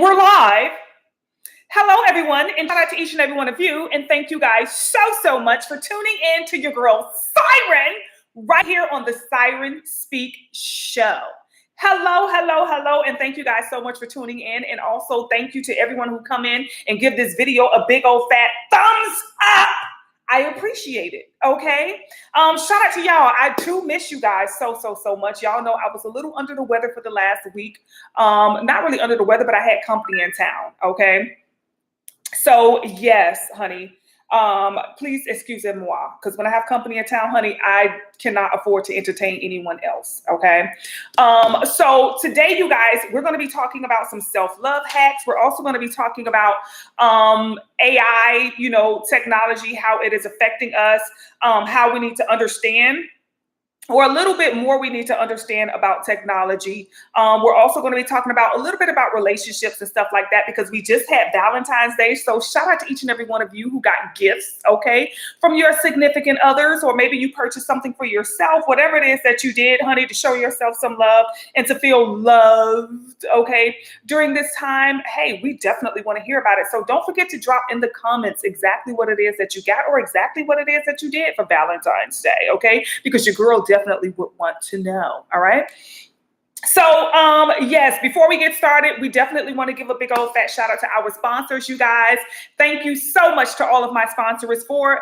we're live. Hello, everyone, and shout out to each and every one of you. And thank you guys so much for tuning in to your girl, Siren, right here on the Siren Speak Show. Hello, and thank you guys so much for tuning in. And also thank you to everyone who come in and give this video a big old fat thumbs up. I appreciate it, okay? Shout out to y'all. I do miss you guys so much. Y'all know I was a little under the weather for the last week. Not really under the weather, but I had company in town, okay? So yes, honey, please excusez-moi, because when I have company in town, honey, I cannot afford to entertain anyone else, okay? So today, you guys, we're going to be talking about some self-love hacks. We're also going to be talking about AI, technology, how it is affecting us, how we need to understand, or a little bit more we need to understand about technology. We're also going to be talking about a little bit about relationships and stuff like that, because we just had Valentine's Day. So shout out to each and every one of you who got gifts, okay, from your significant others, or maybe you purchased something for yourself, whatever it is that you did, honey, to show yourself some love and to feel loved, okay, during this time. Hey, we definitely want to hear about it. So don't forget to drop in the comments exactly what it is that you got or exactly what it is that you did for Valentine's Day, okay, because your girl definitely would want to know. All right. So, yes, before we get started, we definitely want to give a big old fat shout out to our sponsors, you guys. Thank you so much to all of my sponsors for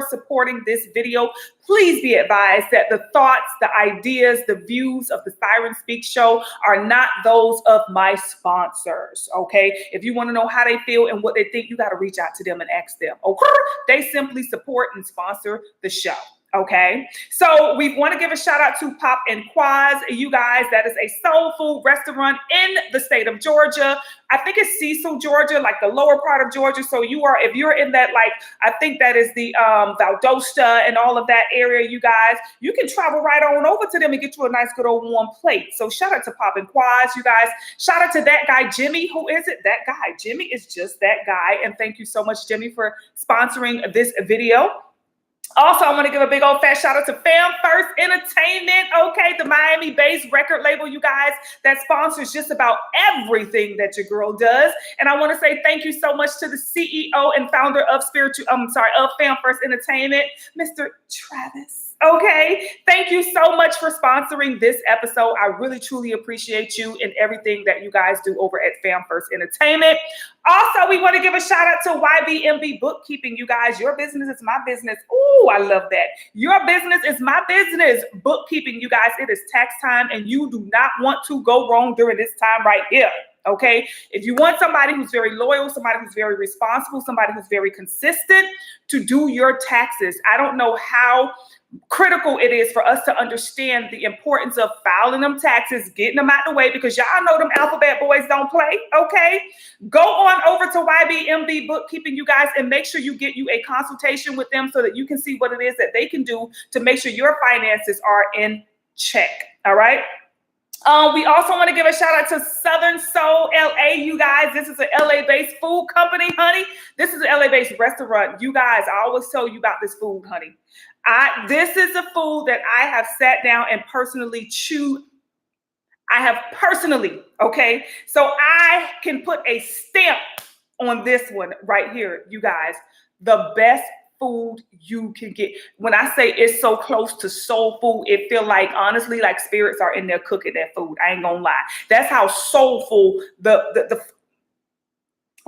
supporting this video. Please be advised that the thoughts, the ideas, the views of the Siren Speak Show are not those of my sponsors, okay? If you want to know how they feel and what they think, you got to reach out to them and ask them, okay? They simply support and sponsor the show. Okay, so we want to give a shout out to Pop and Quaz, you guys. That is a soul food restaurant in the state of Georgia. I think it's Cecil, Georgia, like the lower part of Georgia. So if you're in that, like, I think that is the Valdosta and all of that area, you guys, you can travel right on over to them and get you a nice good old warm plate. So shout out to Pop and Quaz, you guys. Shout out to that guy, Jimmy. Who is it? That guy. Jimmy is just that guy. And thank you so much, Jimmy, for sponsoring this video. Also, I want to give a big old fat shout out to Fam First Entertainment, okay, the Miami-based record label, you guys, that sponsors just about everything that your girl does. And I want to say thank you so much to the CEO and founder of Fam First Entertainment, Mr. Travis. Okay, thank you so much for sponsoring this episode. I really, truly appreciate you and everything that you guys do over at Fam First Entertainment. Also, we want to give a shout out to YBMB Bookkeeping, you guys. Your business is my business. Ooh, I love that. Your business is my business. Bookkeeping, you guys. It is tax time, and you do not want to go wrong during this time right here. Okay, if you want somebody who's very loyal, somebody who's very responsible, somebody who's very consistent to do your taxes, I don't know how critical it is for us to understand the importance of filing them taxes, getting them out the way, because y'all know them alphabet boys don't play, okay? Go on over to YBMB Bookkeeping, you guys, and make sure you get you a consultation with them so that you can see what it is that they can do to make sure your finances are in check, all right? We also want to give a shout out to Southern Soul LA, you guys. This is an LA-based food company, honey. This is an LA-based restaurant. You guys, I always tell you about this food, honey. This is a food that I have sat down and personally chewed. I have personally, okay? So I can put a stamp on this one right here, you guys. The best food you can get. When I say it's so close to soul food, it feel like, honestly, like spirits are in there cooking that food. I ain't gonna lie. That's how soulful the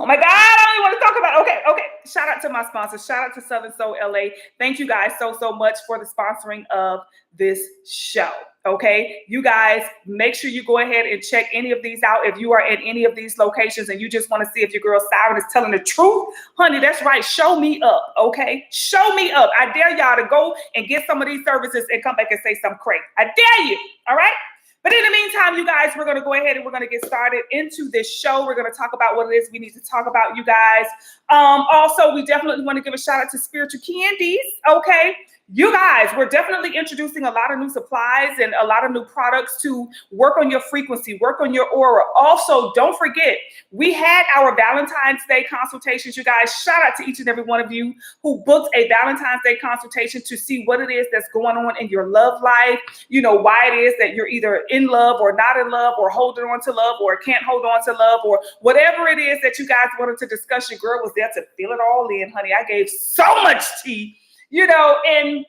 oh my God, I don't even want to talk about it. Okay. Shout out to my sponsors. Shout out to Southern Soul LA. Thank you guys so much for the sponsoring of this show. Okay, you guys, make sure you go ahead and check any of these out. If you are in any of these locations and you just want to see if your girl Siren is telling the truth, honey, that's right. Show me up, okay? Show me up. I dare y'all to go and get some of these services and come back and say something crazy. I dare you, all right? But in the meantime, you guys, we're going to go ahead and we're going to get started into this show. We're going to talk about what it is we need to talk about, you guys. Also, we definitely want to give a shout out to Spiritual Candies, okay? You guys, we're definitely introducing a lot of new supplies and a lot of new products to work on your frequency, work on your aura. Also, don't forget, we had our Valentine's Day consultations, you guys. Shout out to each and every one of you who booked a Valentine's Day consultation to see what it is that's going on in your love life. You know, why it is that you're either in love or not in love, or holding on to love or can't hold on to love, or whatever it is that you guys wanted to discuss. Your girl was there to fill it all in, honey. I gave so much tea. You know, and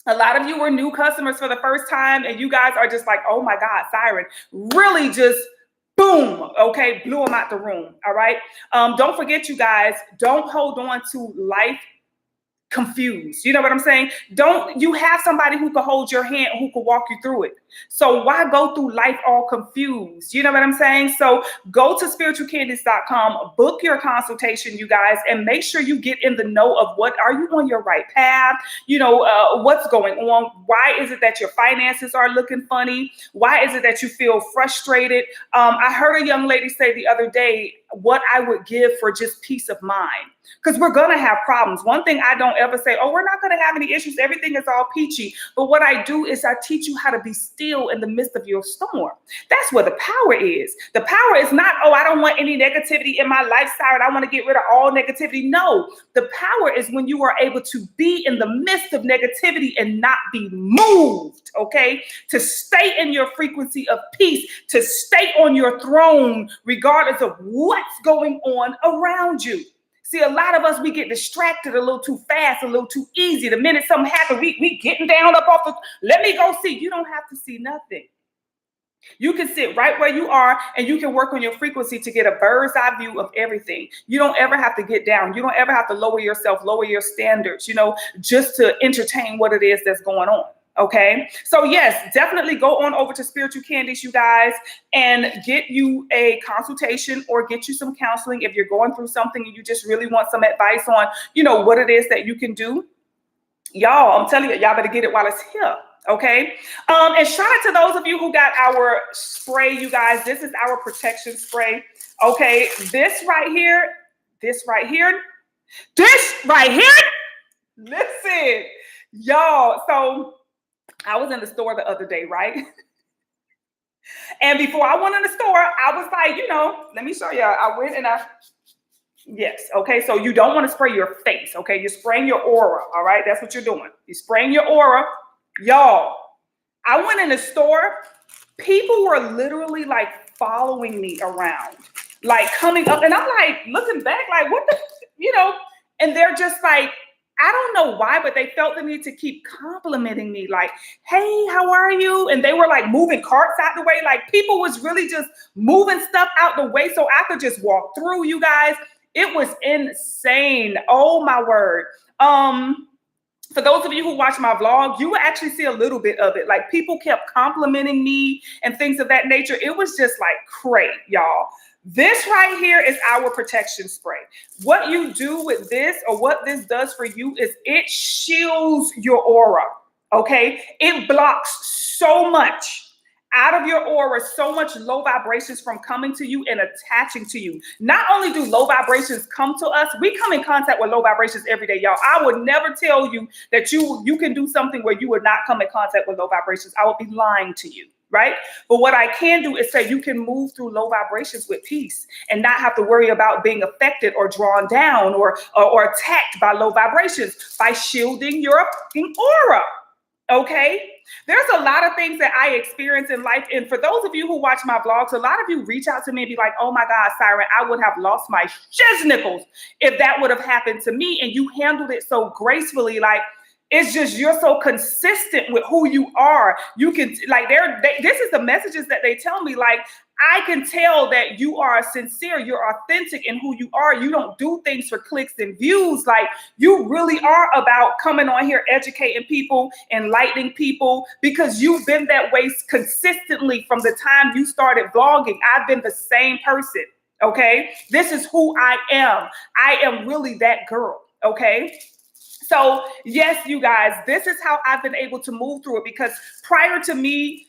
a lot of you were new customers for the first time, and you guys are just like, oh my God, Siren, really just boom, okay, blew them out the room, all right? Don't forget, you guys, don't hold on to life confused. You know what I'm saying? You have somebody who can hold your hand, who can walk you through it. So why go through life all confused? You know what I'm saying? So go to spiritualcandies.com, book your consultation, you guys, and make sure you get in the know of what, are you on your right path? You know, what's going on? Why is it that your finances are looking funny? Why is it that you feel frustrated? I heard a young lady say the other day, what I would give for just peace of mind. Because we're going to have problems. One thing I don't ever say, oh, we're not going to have any issues. Everything is all peachy. But what I do is I teach you how to be still in the midst of your storm. That's where the power is. The power is not, oh, I don't want any negativity in my lifestyle and I want to get rid of all negativity. No, the power is when you are able to be in the midst of negativity and not be moved, okay? To stay in your frequency of peace, to stay on your throne, regardless of what's going on around you. See, a lot of us, we get distracted a little too fast, a little too easy. The minute something happens, we getting down up off the, let me go see. You don't have to see nothing. You can sit right where you are and you can work on your frequency to get a bird's eye view of everything. You don't ever have to get down. You don't ever have to lower yourself, lower your standards, you know, just to entertain what it is that's going on. Okay, so yes, definitely go on over to Spiritual Candies, you guys, and get you a consultation or get you some counseling if you're going through something and you just really want some advice on, you know, what it is that you can do. Y'all, I'm telling you, y'all better get it while it's here. Okay, and shout out to those of you who got our spray, you guys. This is our protection spray. Okay, this right here, listen, y'all. So I was in the store the other day, right? And before I went in the store, I was like, you know, let me show y'all. I went and yes, okay. So you don't want to spray your face, okay? You're spraying your aura, all right? That's what you're doing. You're spraying your aura. Y'all, I went in the store. People were literally like following me around, like coming up. And I'm like looking back, like, what the, you know? And they're just like, I don't know why, but they felt the need to keep complimenting me, like, hey, how are you? And they were like moving carts out the way. Like people was really just moving stuff out the way so I could just walk through, you guys. It was insane. Oh my word. For those of you who watch my vlog, you will actually see a little bit of it. Like people kept complimenting me and things of that nature. It was just like crazy, y'all. This right here is our protection spray. What you do with this, or what this does for you, is it shields your aura, okay? It blocks so much out of your aura, so much low vibrations from coming to you and attaching to you. Not only do low vibrations come to us, we come in contact with low vibrations every day, y'all. I would never tell you that you can do something where you would not come in contact with low vibrations. I would be lying to you. Right? But what I can do is say you can move through low vibrations with peace and not have to worry about being affected or drawn down or attacked by low vibrations by shielding your fucking aura. Okay? There's a lot of things that I experience in life. And for those of you who watch my vlogs, a lot of you reach out to me and be like, oh my God, Siren, I would have lost my shizznickles if that would have happened to me. And you handled it so gracefully. Like, it's just, you're so consistent with who you are. You can, like, this is the messages that they tell me. Like, I can tell that you are sincere, you're authentic in who you are. You don't do things for clicks and views. Like, you really are about coming on here, educating people, enlightening people, because you've been that way consistently from the time you started vlogging. I've been the same person, okay? This is who I am. I am really that girl, okay? So yes, you guys, this is how I've been able to move through it, because prior to me,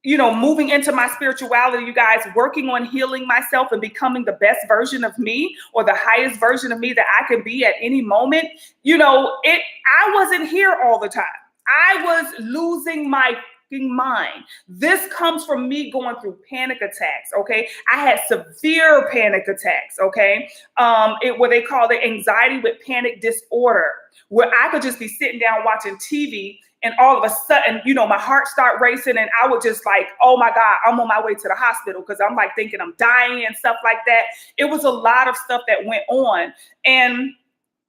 moving into my spirituality, you guys, working on healing myself and becoming the best version of me, or the highest version of me that I can be at any moment. I wasn't here all the time. I was losing my mind. This comes from me going through panic attacks. Okay. I had severe panic attacks. Okay. What they call the anxiety with panic disorder, where I could just be sitting down watching TV, and all of a sudden, my heart start racing, and I would just like, oh my God, I'm on my way to the hospital, because I'm like thinking I'm dying and stuff like that. It was a lot of stuff that went on. And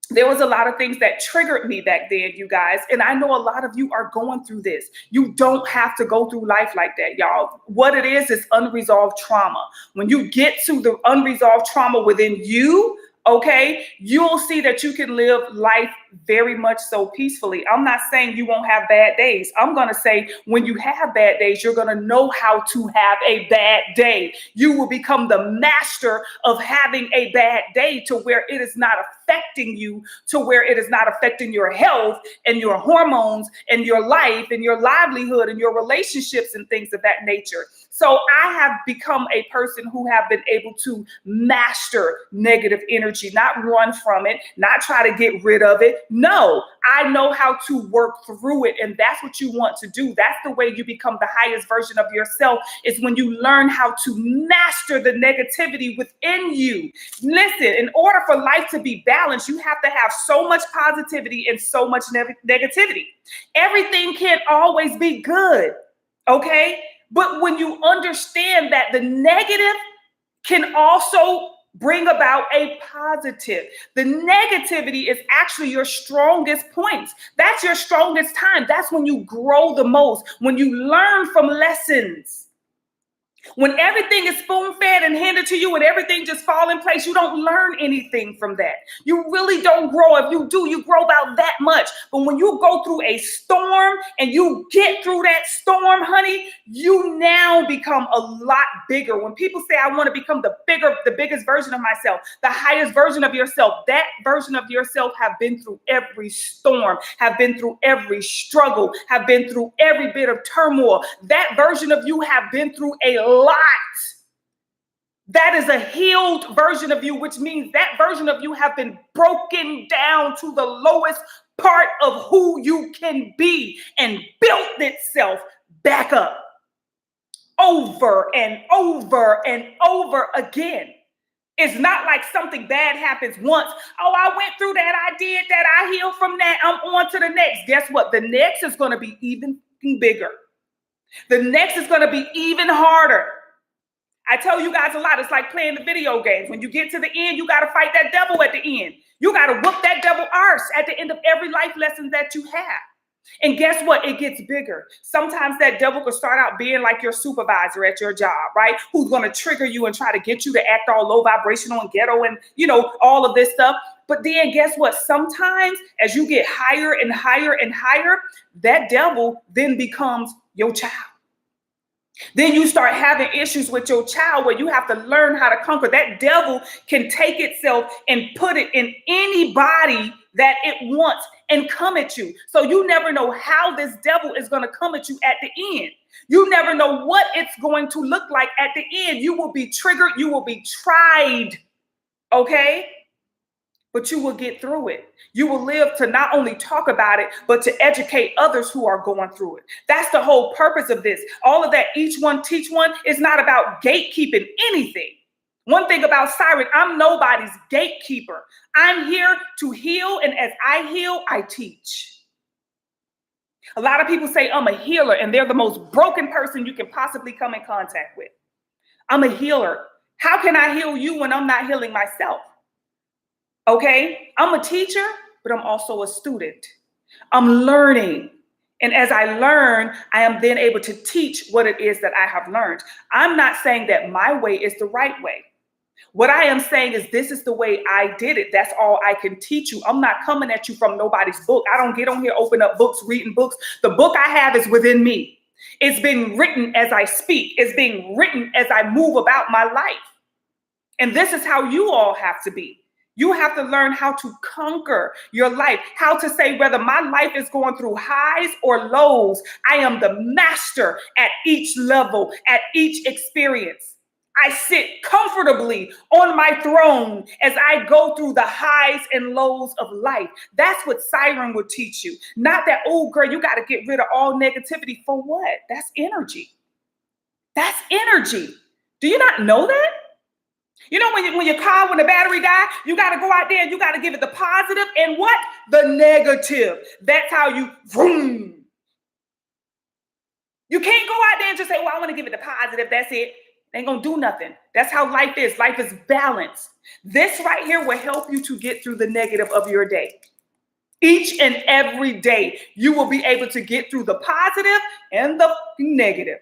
there was a lot of things that triggered me back then, you guys. And I know a lot of you are going through this. You don't have to go through life like that, y'all. What it is unresolved trauma. When you get to the unresolved trauma within you, okay, you'll see that you can live life very much so peacefully. I'm not saying you won't have bad days. I'm going to say when you have bad days, you're going to know how to have a bad day. You will become the master of having a bad day, to where it is not affecting you, to where it is not affecting your health and your hormones and your life and your livelihood and your relationships and things of that nature. So I have become a person who have been able to master negative energy, not run from it, not try to get rid of it. No, I know how to work through it. And that's what you want to do. That's the way you become the highest version of yourself, is when you learn how to master the negativity within you. Listen, in order for life to be balanced, you have to have so much positivity and so much negativity. Everything can't always be good. Okay. But when you understand that the negative can also bring about a positive, the negativity is actually your strongest points. That's your strongest time. That's when you grow the most, when you learn from lessons. When everything is spoon-fed and handed to you and everything just fall in place, you don't learn anything from that. You really don't grow. If you do, you grow about that much. But when you go through a storm and you get through that storm, honey, you now become a lot bigger. When people say, I want to become the biggest version of myself, the highest version of yourself, that version of yourself have been through every storm, have been through every struggle, have been through every bit of turmoil. That version of you have been through a lot. That is a healed version of you, which means that version of you have been broken down to the lowest part of who you can be and built itself back up over and over and over again. It's not like something bad happens once. Oh, I went through that. I did that. I healed from that. I'm on to the next. Guess what? The next is going to be even bigger. The next is going to be even harder. I tell you guys a lot. It's like playing the video games. When you get to the end, you got to fight that devil at the end. You got to whoop that devil arse at the end of every life lesson that you have. And guess what? It gets bigger. Sometimes that devil could start out being like your supervisor at your job, right? Who's going to trigger you and try to get you to act all low vibrational and ghetto and, all of this stuff. But then guess what? Sometimes as you get higher and higher and higher, that devil then becomes your child. Then you start having issues with your child where you have to learn how to conquer. That devil can take itself and put it in anybody that it wants and come at you. So you never know how this devil is going to come at you at the end. You never know what it's going to look like at the end. You will be triggered. You will be tried. Okay? But you will get through it. You will live to not only talk about it, but to educate others who are going through it. That's the whole purpose of this. All of that, each one teach one, is not about gatekeeping anything. One thing about Siren, I'm nobody's gatekeeper. I'm here to heal, and as I heal, I teach. A lot of people say I'm a healer, and they're the most broken person you can possibly come in contact with. I'm a healer. How can I heal you when I'm not healing myself? Okay, I'm a teacher, but I'm also a student. I'm learning. And as I learn, I am then able to teach what it is that I have learned. I'm not saying that my way is the right way. What I am saying is this is the way I did it. That's all I can teach you. I'm not coming at you from nobody's book. I don't get on here, open up books, reading books. The book I have is within me. It's being written as I speak. It's being written as I move about my life. And this is how you all have to be. You have to learn how to conquer your life, how to say whether my life is going through highs or lows, I am the master at each level, at each experience. I sit comfortably on my throne as I go through the highs and lows of life. That's what Siren would teach you. Not that, oh, girl, you got to get rid of all negativity. For what? That's energy. That's energy. Do you not know that? You know, when your car, when the battery dies, you got to go out there and you got to give it the positive and what? The negative. That's how you, vroom. You can't go out there and just say, well, I want to give it the positive. That's it. Ain't going to do nothing. That's how life is. Life is balanced. This right here will help you to get through the negative of your day. Each and every day, you will be able to get through the positive and the negative.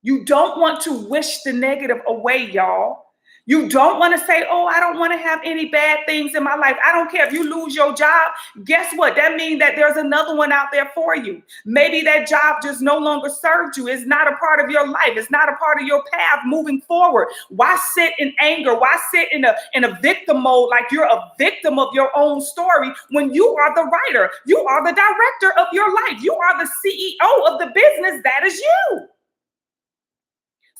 You don't want to wish the negative away, y'all. You don't want to say, oh, I don't want to have any bad things in my life. I don't care if you lose your job. Guess what? That means that there's another one out there for you. Maybe that job just no longer served you. It's not a part of your life. It's not a part of your path moving forward. Why sit in anger? Why sit in a victim mode like you're a victim of your own story when you are the writer? You are the director of your life. You are the CEO of the business. That is you.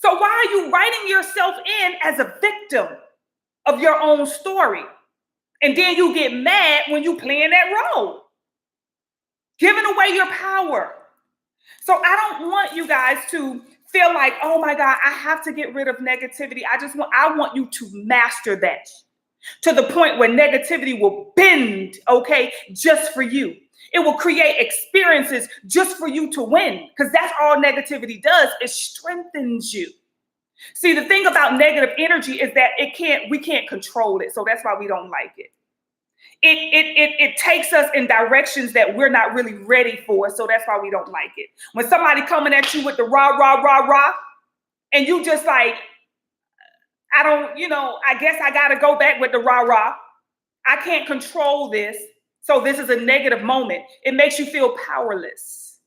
So why are you writing yourself in as a victim of your own story? And then you get mad when you playing that role, giving away your power. So I don't want you guys to feel like, oh my God, I have to get rid of negativity. I want you to master that to the point where negativity will bend, okay, just for you. It will create experiences just for you to win, because that's all negativity does. It strengthens you. See, the thing about negative energy is that we can't control it. So that's why we don't like it. It takes us in directions that we're not really ready for. So that's why we don't like it. When somebody coming at you with the rah, rah, rah, rah, and you just like, I guess I got to go back with the rah, rah. I can't control this. So this is a negative moment. It makes you feel powerless.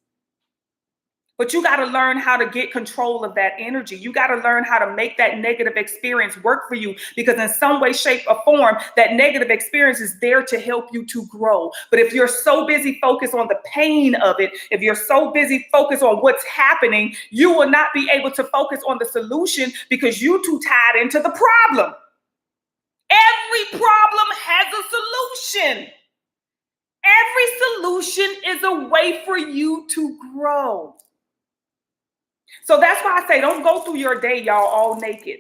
But you got to learn how to get control of that energy. You got to learn how to make that negative experience work for you, because in some way, shape, or form, that negative experience is there to help you to grow. But if you're so busy focused on the pain of it, if you're so busy focused on what's happening, you will not be able to focus on the solution because you're too tied into the problem. Every problem has a solution. Every solution is a way for you to grow. So that's why I say don't go through your day, y'all, all naked.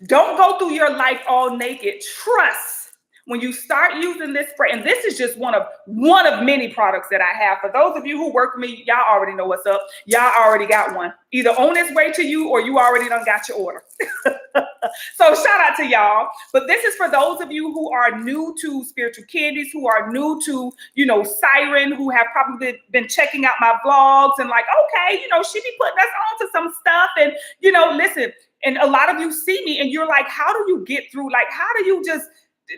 Don't go through your life all naked. Trust when you start using this spray, and this is just one of many products that I have. For those of you who work with me, y'all already know what's up. Y'all already got one, either on its way to you or you already done got your order. So shout out to y'all. But this is for those of you who are new to Spiritual Candies, who are new to, Siren, who have probably been checking out my vlogs and like, okay, she be putting us on to some stuff. And, listen, and a lot of you see me and you're like, how do you get through? Like, how do you just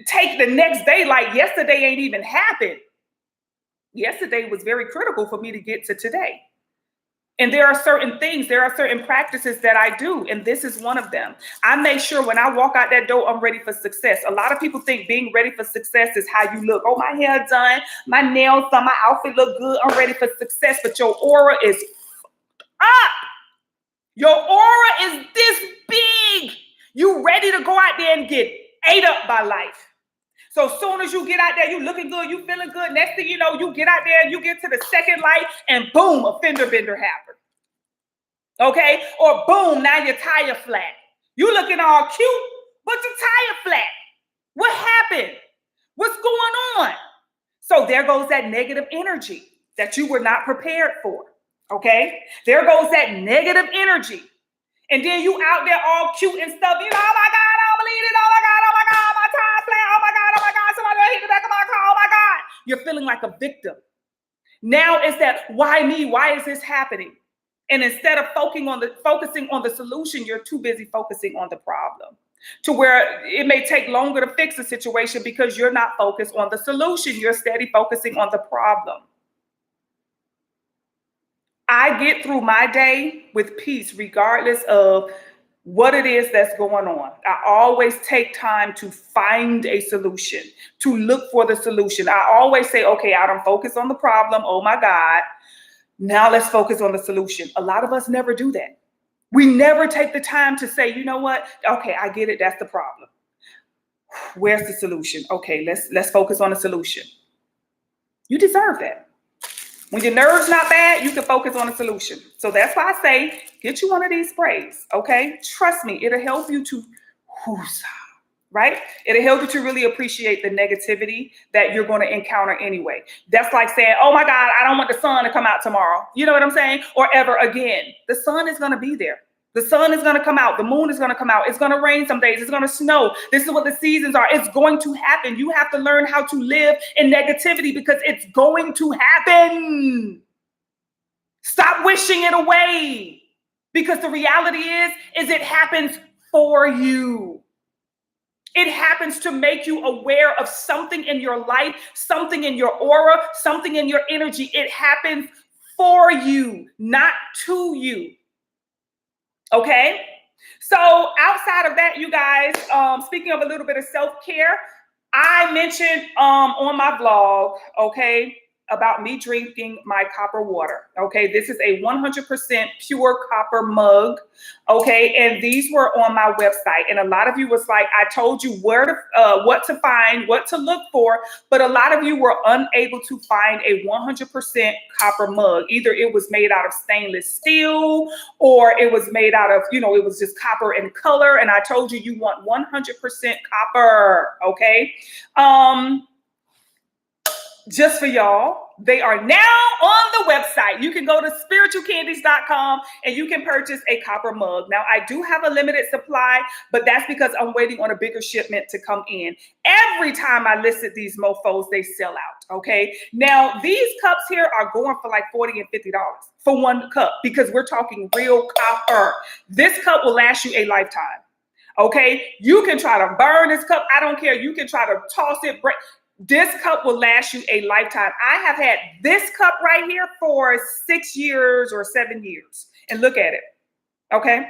take the next day like yesterday ain't even happened? Yesterday was very critical for me to get to today. And there are certain things, there are certain practices that I do, and this is one of them. I make sure when I walk out that door, I'm ready for success. A lot of people think being ready for success is how you look. Oh, my hair done, my nails done, my outfit look good, I'm ready for success. But your aura is up. Your aura is this big. You ready to go out there and get ate up by life. So as soon as you get out there, you looking good, you feeling good. Next thing you know, you get out there, you get to the second light, and boom, a fender bender happened. Okay? Or boom, now your tire flat. You looking all cute, but your tire flat. What happened? What's going on? So there goes that negative energy that you were not prepared for. Okay? There goes that negative energy. And then you out there all cute and stuff. Oh my God, I don't believe it. Oh my God, my tire flat. Oh my God, somebody hit the back of my car. Oh my God. You're feeling like a victim. Now it's that, why me? Why is this happening? And instead of focusing on the solution, you're too busy focusing on the problem, to where it may take longer to fix the situation because you're not focused on the solution. You're steady focusing on the problem. I get through my day with peace, regardless of what it is that's going on. I always take time to find a solution, to look for the solution. I always say, okay, I don't focus on the problem. Oh my God. Now let's focus on the solution. A lot of us never do that. We never take the time to say, you know what? Okay, I get it. That's the problem. Where's the solution? Okay, let's focus on the solution. You deserve that. When your nerves not bad, you can focus on a solution. So that's why I say, get you one of these sprays, okay? Trust me, it'll help you to, right? It'll help you to really appreciate the negativity that you're going to encounter anyway. That's like saying, oh my God, I don't want the sun to come out tomorrow. You know what I'm saying? Or ever again. The sun is going to be there. The sun is going to come out. The moon is going to come out. It's going to rain some days. It's going to snow. This is what the seasons are. It's going to happen. You have to learn how to live in negativity because it's going to happen. Stop wishing it away because the reality is it happens for you. It happens to make you aware of something in your life, something in your aura, something in your energy. It happens for you, not to you. Okay, so outside of that, you guys, speaking of a little bit of self-care, I mentioned on my vlog, okay, about me drinking my copper water. Okay, this is a 100% pure copper mug. Okay, and these were on my website, and a lot of you was like, I told you where to, what to find, what to look for, but a lot of you were unable to find a 100% copper mug. Either it was made out of stainless steel, or it was made out of, you know, it was just copper in color. And I told you, you want 100% copper. Okay. Just for y'all, they are now on the website. You can go to spiritualcandies.com and you can purchase a copper mug. Now, I do have a limited supply, but that's because I'm waiting on a bigger shipment to come in. Every time I listed these mofos, they sell out, okay? Now, these cups here are going for like $40 and $50 for one cup because we're talking real copper. This cup will last you a lifetime, okay? You can try to burn this cup. I don't care. You can try to toss it, break. This cup will last you a lifetime. I have had this cup right here for 6 years or 7 years. And look at it. Okay.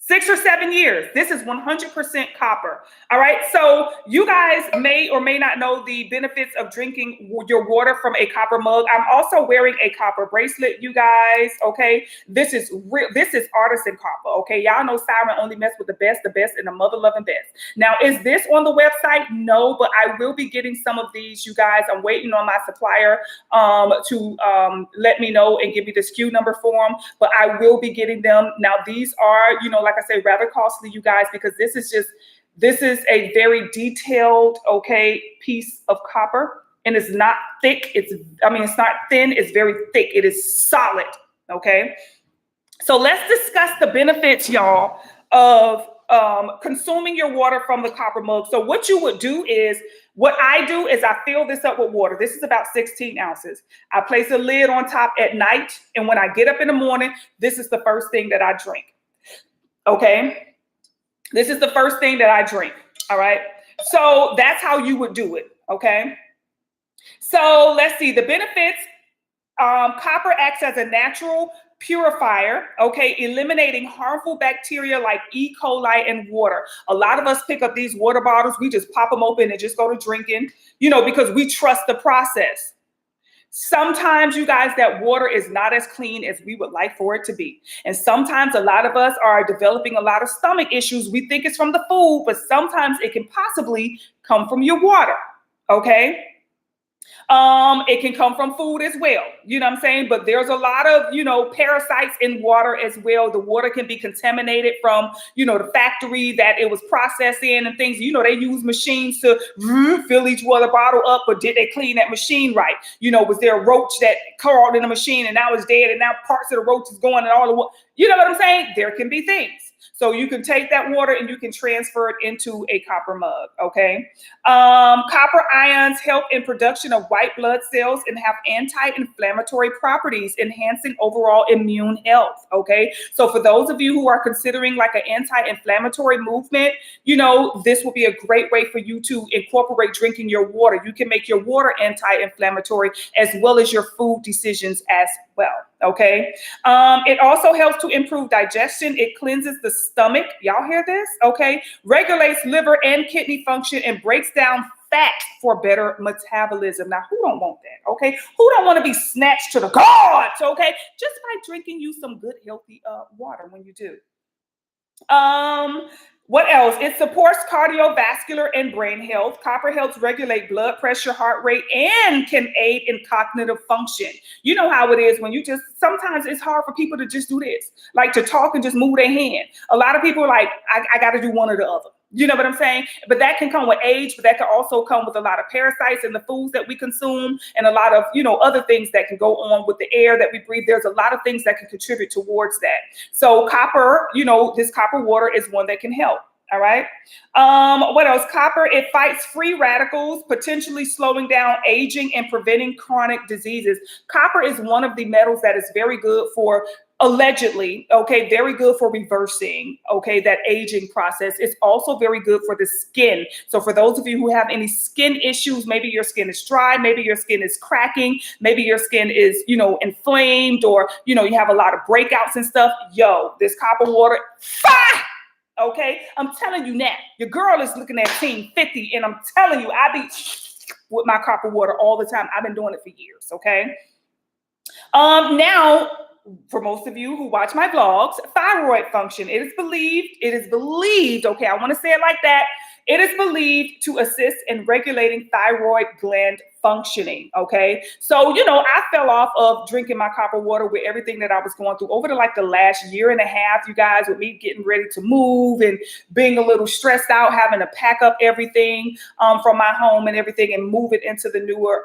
6 or 7 years. This is 100% copper. All right. So you guys may or may not know the benefits of drinking your water from a copper mug. I'm also wearing a copper bracelet, you guys. Okay. This is real. This is artisan copper. Okay. Y'all know Siren only mess with the best, and the mother loving best. Now, is this on the website? No, but I will be getting some of these, you guys. I'm waiting on my supplier to let me know and give me the SKU number for them, but I will be getting them. Now, these are, you know, like I say, rather costly, you guys, because this is a very detailed, okay, piece of copper, and it's not thick. It's not thin. It's very thick. It is solid. Okay. So let's discuss the benefits, y'all, of consuming your water from the copper mug. So what you would do is, what I do is I fill this up with water. This is about 16 ounces. I place a lid on top at night, and when I get up in the morning, this is the first thing that I drink. Okay, this is the first thing that I drink. All right, so that's how you would do it. Okay, so let's see the benefits. Copper acts as a natural purifier, okay, eliminating harmful bacteria like E. coli in water. A lot of us pick up these water bottles, we just pop them open and just go to drinking, you know, because we trust the process. Sometimes, you guys, that water is not as clean as we would like for it to be. And sometimes a lot of us are developing a lot of stomach issues. We think it's from the food, but sometimes it can possibly come from your water. Okay. It can come from food as well. You know what I'm saying? But there's a lot of, you know, parasites in water as well. The water can be contaminated from, you know, the factory that it was processed in and things. You know, they use machines to fill each water bottle up, but did they clean that machine right? You know, was there a roach that crawled in the machine and now it's dead and now parts of the roach is going and all the water? You know what I'm saying? There can be things. So you can take that water and you can transfer it into a copper mug, okay? Copper ions help in production of white blood cells and have anti-inflammatory properties, enhancing overall immune health, okay? So for those of you who are considering like an anti-inflammatory movement, you know, this will be a great way for you to incorporate drinking your water. You can make your water anti-inflammatory as well as your food decisions as well. Okay. It also helps to improve digestion. It cleanses the stomach. Y'all hear this? Okay. Regulates liver and kidney function and breaks down fat for better metabolism. Now, who don't want that? Okay. Who don't want to be snatched to the gods? Okay. Just by drinking you some good, healthy water when you do. What else? It supports cardiovascular and brain health. Copper helps regulate blood pressure, heart rate, and can aid in cognitive function. You know how it is when you just, sometimes it's hard for people to just do this, like to talk and just move their hand. A lot of people are like, I got to do one or the other. You know what I'm saying? But that can come with age, but that can also come with a lot of parasites in the foods that we consume and a lot of, other things that can go on with the air that we breathe. There's a lot of things that can contribute towards that. So copper, this copper water is one that can help. All right. What else? Copper, it fights free radicals, potentially slowing down aging and preventing chronic diseases. Copper is one of the metals that is very good for, allegedly, okay, very good for reversing, okay, that aging process. It's also very good for the skin. So for those of you who have any skin issues, maybe your skin is dry, maybe your skin is cracking, maybe your skin is, inflamed, or, you have a lot of breakouts and stuff. This copper water, fire! Okay, I'm telling you now, your girl is looking at Team 50, and I'm telling you, I be with my copper water all the time. I've been doing it for years. Okay. Now, for most of you who watch my vlogs, thyroid function. It is believed, okay, I want to say it like that. It is believed to assist in regulating thyroid gland functioning, okay? So, I fell off of drinking my copper water with everything that I was going through over the last year and a half, you guys, with me getting ready to move and being a little stressed out, having to pack up everything from my home and everything and move it into the newer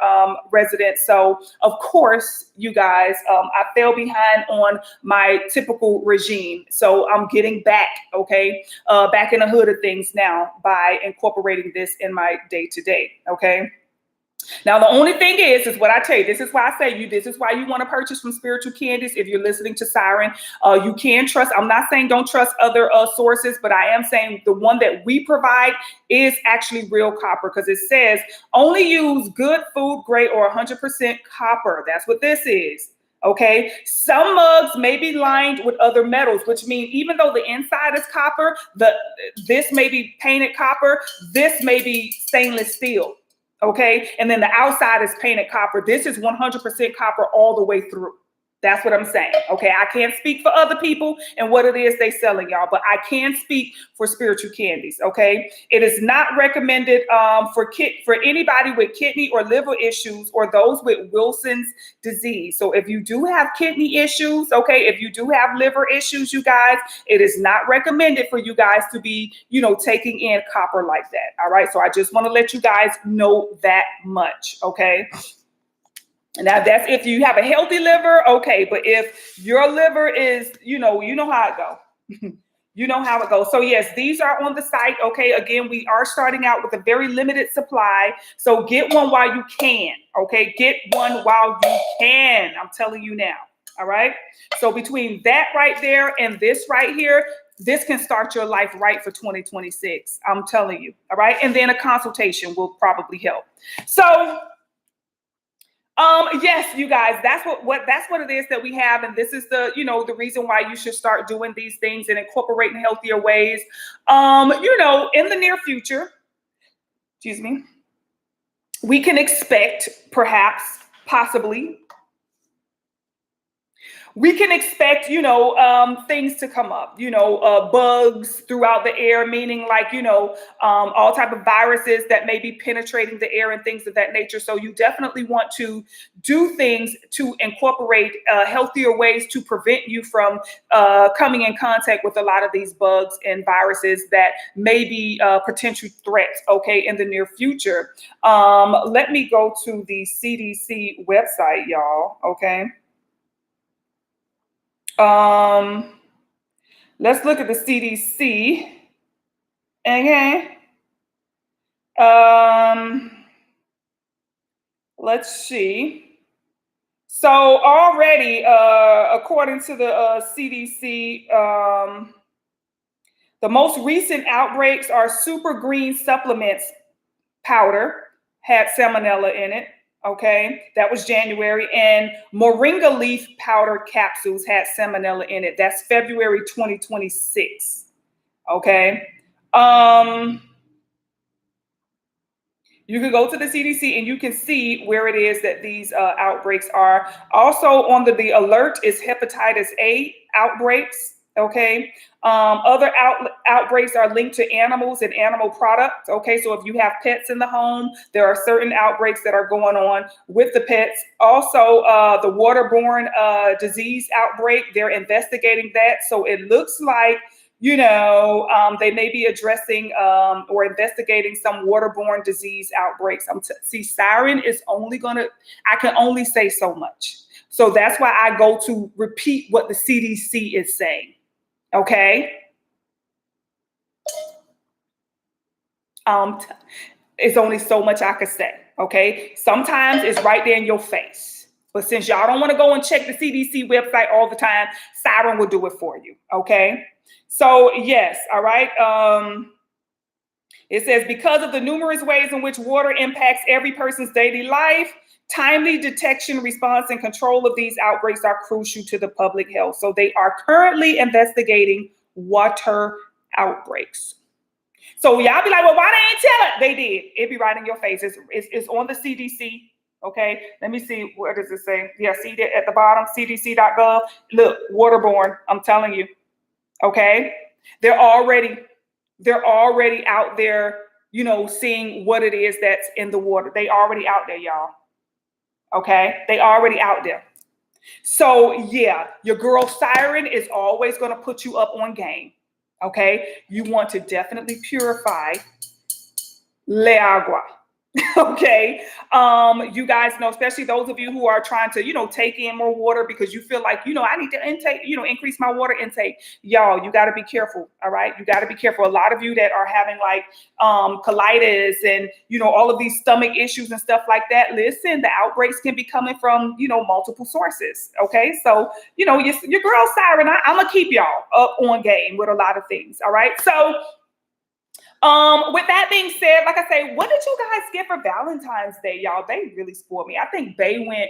residence. So, of course, you guys, I fell behind on my typical regime. So I'm getting back, okay, back in the hood of things now by incorporating this in my day-to-day, okay? Now, the only thing is what I tell you, this is why I say this is why you want to purchase from Spiritual Candies. If you're listening to Siren, you can trust. I'm not saying don't trust other sources, but I am saying the one that we provide is actually real copper, because it says only use good food grade or 100% copper. That's what this is. Okay, some mugs may be lined with other metals, which means even though the inside is copper, this may be painted copper, this may be stainless steel. Okay, and then the outside is painted copper. This is 100% copper all the way through. That's what I'm saying. Okay, I can't speak for other people and what it is they selling, y'all, but I can speak for Spiritual Candies. Okay, it is not recommended for anybody with kidney or liver issues or those with Wilson's disease. So if you do have kidney issues, okay, if you do have liver issues, you guys, it is not recommended for you guys to be, taking in copper like that. All right, so I just want to let you guys know that much. Okay. Now, that's if you have a healthy liver, okay. But if your liver is, you know how it goes. You know how it goes. So yes, these are on the site. Okay. Again, we are starting out with a very limited supply. So get one while you can. Okay. Get one while you can. I'm telling you now. All right. So between that right there and this right here, this can start your life right for 2026. I'm telling you. All right. And then a consultation will probably help. So yes, you guys, that's what it is that we have. And this is the, the reason why you should start doing these things and incorporating healthier ways. In the near future, excuse me, we can expect perhaps, possibly, we can expect, things to come up, bugs throughout the air, meaning like, all type of viruses that may be penetrating the air and things of that nature. So you definitely want to do things to incorporate healthier ways to prevent you from coming in contact with a lot of these bugs and viruses that may be potential threats, okay, in the near future. Let me go to the CDC website, y'all, okay? Let's look at the CDC. Okay. Let's see. So already, according to the CDC, the most recent outbreaks are super green supplements powder had salmonella in it. Okay, that was January. And moringa leaf powder capsules had salmonella in it. That's February 2026. Okay. You can go to the CDC and you can see where it is that these outbreaks are. Also on the alert is hepatitis A outbreaks. Okay. Other outbreaks are linked to animals and animal products. Okay. So if you have pets in the home, there are certain outbreaks that are going on with the pets. Also, the waterborne disease outbreak, they're investigating that. So it looks like they may be addressing or investigating some waterborne disease outbreaks. See, Siren is I can only say so much. So that's why I go to repeat what the CDC is saying. Okay. It's only so much I could say. Okay. Sometimes it's right there in your face. But since y'all don't want to go and check the CDC website all the time, Siren will do it for you. Okay. So yes, all right. It says, because of the numerous ways in which water impacts every person's daily life, timely detection, response, and control of these outbreaks are crucial to the public health. So they are currently investigating water outbreaks. So y'all be like, well, why they ain't tell it? They did. It be right in your face. It's on the CDC. Okay, let me see. Where does it say? Yeah, see that at the bottom, cdc.gov. Look, waterborne. I'm telling you. Okay, they're already out there, seeing what it is that's in the water. They already out there, y'all. Okay, they already out there. So yeah, your girl Siren is always going to put you up on game. Okay, you want to definitely purify le agua. Okay. You guys know, especially those of you who are trying to, take in more water because you feel like, I need to intake, increase my water intake. Y'all, you got to be careful. All right. You got to be careful. A lot of you that are having like colitis and, all of these stomach issues and stuff like that. Listen, the outbreaks can be coming from, multiple sources. Okay. So, your girl Siren, I'm going to keep y'all up on game with a lot of things. All right. So, with that being said, like I say, what did you guys get for Valentine's Day, y'all? They really spoiled me. I think Bay went,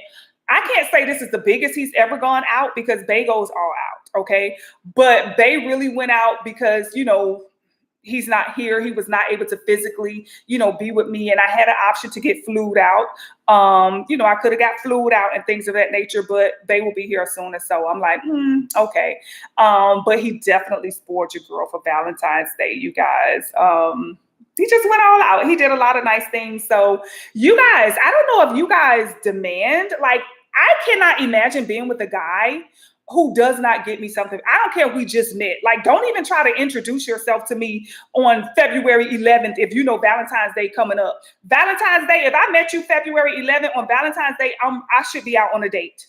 I can't say this is the biggest he's ever gone out because Bay goes all out, okay? But Bay really went out because, he's not here. He was not able to physically, be with me. And I had an option to get flued out. I could have got flued out and things of that nature, but they will be here as soon as so. I'm like, okay. But he definitely spoiled your girl for Valentine's Day, you guys. He just went all out. He did a lot of nice things. So you guys, I don't know if you guys demand, like, I cannot imagine being with a guy who does not get me something. I don't care if we just met. Like, don't even try to introduce yourself to me on February 11th if you know Valentine's Day coming up. Valentine's Day, if I met you February 11th on Valentine's Day, I should be out on a date.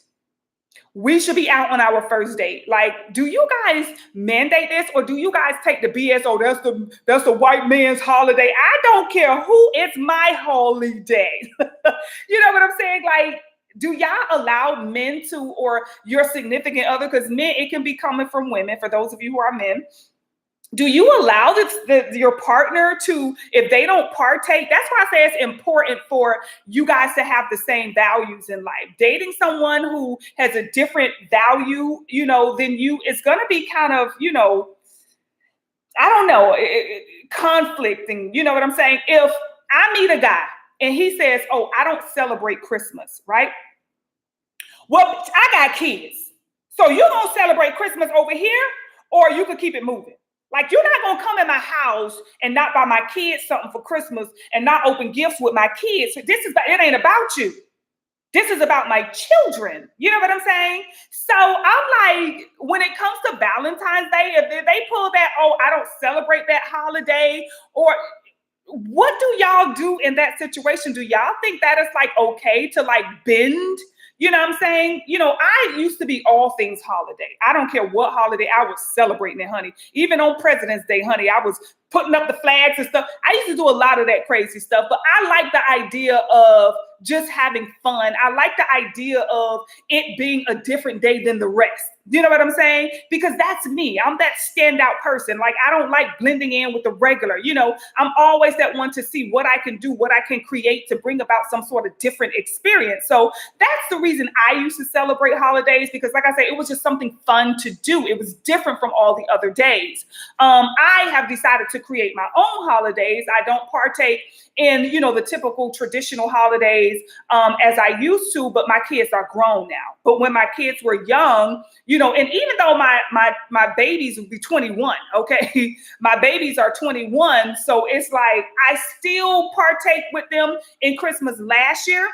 We should be out on our first date. Like, do you guys mandate this or do you guys take the BS? Oh, that's the white man's holiday. I don't care who, it's my holiday. You know what I'm saying? Like, do y'all allow men to, or your significant other, because men, it can be coming from women, for those of you who are men, do you allow your partner to, if they don't partake? That's why I say it's important for you guys to have the same values in life. Dating someone who has a different value, than you, it's going to be kind of, I don't know, conflicting. You know what I'm saying? If I meet a guy and he says, oh, I don't celebrate Christmas, right? Well, I got kids. So you're going to celebrate Christmas over here, or you could keep it moving. Like, you're not going to come in my house and not buy my kids something for Christmas and not open gifts with my kids. It ain't about you. This is about my children. You know what I'm saying? So I'm like, when it comes to Valentine's Day, if they pull that, oh, I don't celebrate that holiday, or what do y'all do in that situation? Do y'all think that it's like okay to like bend? You know what I'm saying? I used to be all things holiday. I don't care what holiday, I was celebrating it, honey. Even on President's Day, honey, I was putting up the flags and stuff. I used to do a lot of that crazy stuff, but I like the idea of just having fun. I like the idea of it being a different day than the rest. You know what I'm saying? Because that's me. I'm that standout person. Like, I don't like blending in with the regular. You know, I'm always that one to see what I can do, what I can create to bring about some sort of different experience. So that's the reason I used to celebrate holidays, because like I said, it was just something fun to do. It was different from all the other days. I have decided to create my own holidays. I don't partake in, you know, the typical traditional holidays as I used to, but my kids are grown now. But when my kids were young, you know, and even though my babies will be 21, okay, my babies are 21, so it's like I still partake with them in Christmas last year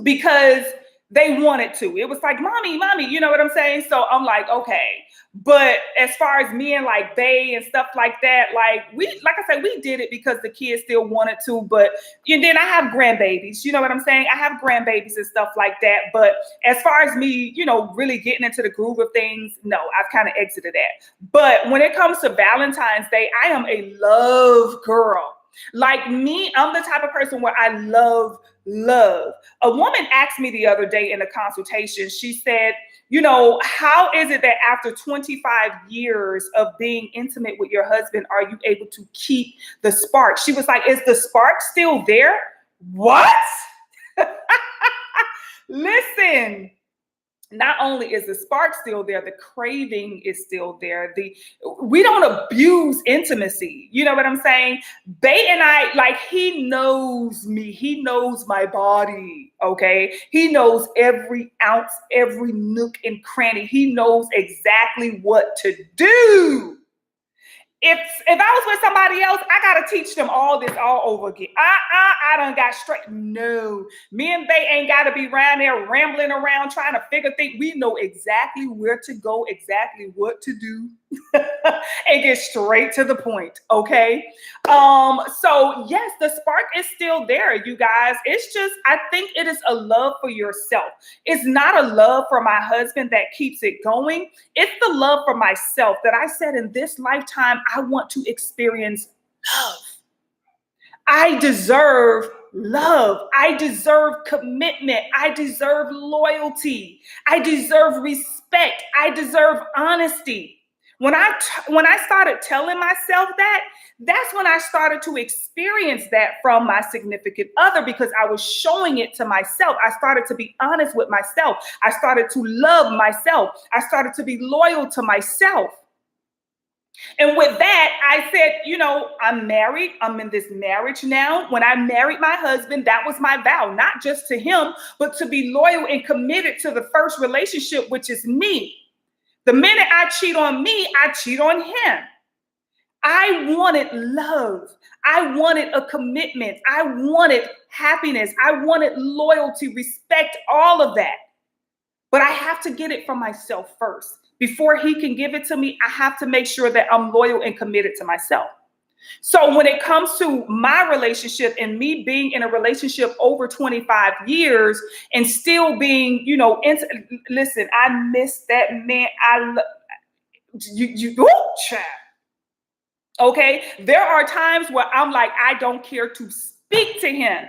because they wanted to. It was like, mommy, you know what I'm saying? So I'm like, okay. But as far as me and like Bay and stuff like that, like I said, we did it because the kids still wanted to. But and then I have grandbabies, you know what I'm saying? I have grandbabies and stuff like that. But as far as me, you know, really getting into the groove of things, no, I've kind of exited that. But when it comes to Valentine's Day, I am a love girl. Like me, I'm the type of person where I love. A woman asked me the other day in a consultation, she said, you know, how is it that after 25 years of being intimate with your husband, are you able to keep the spark? She was like, is the spark still there? What? Listen. Not only is the spark still there, the craving is still there. We don't abuse intimacy. You know what I'm saying? Bay and I, like, he knows me. He knows my body, okay? He knows every ounce, every nook and cranny. He knows exactly what to do. If I was with somebody else, I gotta teach them all this all over again. I done got straight. No, me and they ain't gotta be around there rambling around trying to figure things. We know exactly where to go, exactly what to do, and get straight to the point. Okay. So yes, the spark is still there, you guys. It's just, I think it is a love for yourself. It's not a love for my husband that keeps it going. It's the love for myself that I said in this lifetime, I want to experience love. I deserve love. I deserve commitment. I deserve loyalty. I deserve respect. I deserve honesty. When I started telling myself that, that's when I started to experience that from my significant other, because I was showing it to myself. I started to be honest with myself. I started to love myself. I started to be loyal to myself. And with that, I said, you know, I'm married. I'm in this marriage now. When I married my husband, that was my vow, not just to him, but to be loyal and committed to the first relationship, which is me. The minute I cheat on me, I cheat on him. I wanted love. I wanted a commitment. I wanted happiness. I wanted loyalty, respect, all of that. But I have to get it from myself first. Before he can give it to me, I have to make sure that I'm loyal and committed to myself. So when it comes to my relationship and me being in a relationship over 25 years and still being, you know, listen, I miss that man. Child. Okay. There are times where I'm like, I don't care to speak to him,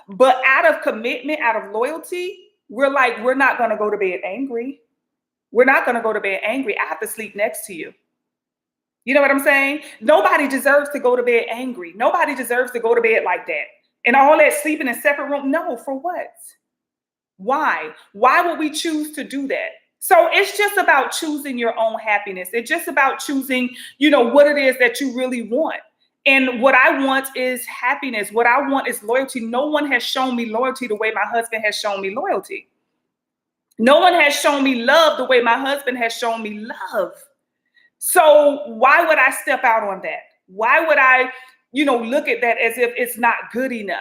but out of commitment, out of loyalty, we're like, we're not going to go to bed angry. We're not going to go to bed angry. I have to sleep next to you. You know what I'm saying? Nobody deserves to go to bed angry. Nobody deserves to go to bed like that. And all that sleeping in separate rooms. No, for what? Why? Why would we choose to do that? So it's just about choosing your own happiness. It's just about choosing, you know, what it is that you really want. And what I want is happiness. What I want is loyalty. No one has shown me loyalty the way my husband has shown me loyalty. No one has shown me love the way my husband has shown me love. So why would I step out on that? Why would I, you know, look at that as if it's not good enough?